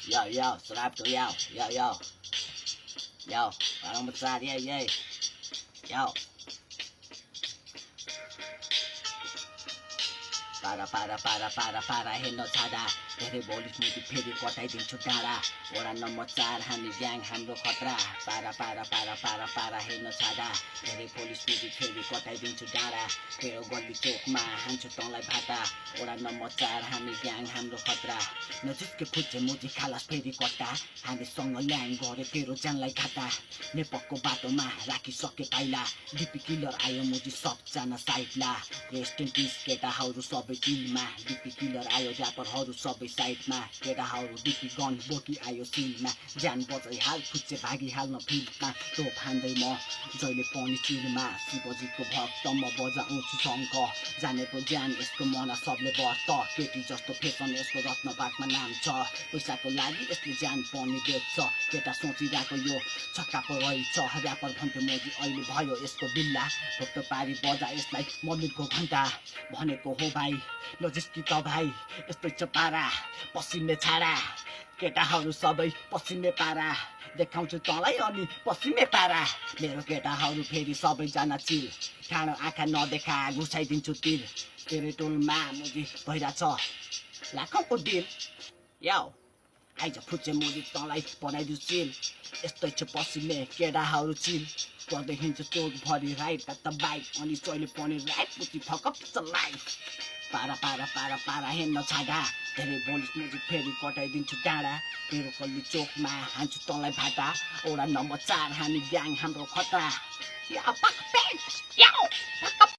Yo, slap to yo, parang besar, yo. Para हेर्न छाडा धेरै बोलिस मुदी फेरि कटाइदिन्छु डाँडा वडा नम्बर 4 हामी ग्याङ हाम्रो खतरा para हेर्न छाडा धेरै पुलिस मुदी फेरि कटाइदिन्छु डाँडा तेरो गल्ली चोकमा हान्छु तँलाई भाटा वडा नम्बर 4 हामी ग्याङ हाम्रो खतरा नजिककै फुच्चे मुजी खालास फेरि कट्टा हामीसँग ल्याङ गरे तेरो ज्यानलाई घाटा नेपालको बाटोमा राखिसके पाइला डिपी किलर आयो मुजी सबजना साइडला रेस्ट इन पिस केटाहरू सबै चिलमा डिपी किलर आयो ऱ्यापरहरू सबै साइडमा केटाहरू डिपी गन बोकी आयो सिलमा ज्यान बचाइ हाल फुच्चे भागिहाल्न फिल्डमा तोप हान्दै म जहिले पनि चिलमा शिवजीको भक्त म बजाउँछु शङ्ख जानेको ज्यान यसको मना सबले व्रत केटी जस्तो फेसन यसको रत्नपाटमा नाम छ पैसाको लागि यसले ज्यान पनि बेच्छ केटा सोचिरहेको यो छक्का पो रहेछ ऱ्यापर भन्थ्यो मोदी अहिले भयो यसको बिल्ला भोक्तो पारी बजा यसलाई मन्दिरको घन्टा भनेको हो भाइ नजिस्की त भाइ यस्तै छ पारा पसिने छाडा केटाहरू सबै पसिने पारा देखाउँछु तँलाई अनि पसिने पारा मेरो केटाहरू फेरि सबैजना चिल काँडो आँखा नदेखा घुसाइदिन्छु तिर तेरो टोलमा मुजी भइरहेछ लाखौँको डिल यो आइज फुच्चे मुजी तँलाई बनाइदिउ चिल यस्तै छ पसिने केटाहरू चिल गर्दै हिँड्छ चोकभरि राइट त बाइक अनि चहिले पनि राइट पुची फकप लाइफ para हेर्न छाडा धेरै बोलिस मुजी फेरि कटाइदिन्छु डाँडा तेरो कल्ली चोकमा हान्छु तँलाई भाटा वडा नम्बर 4 हामी ग्याङ हाम्रो खतरा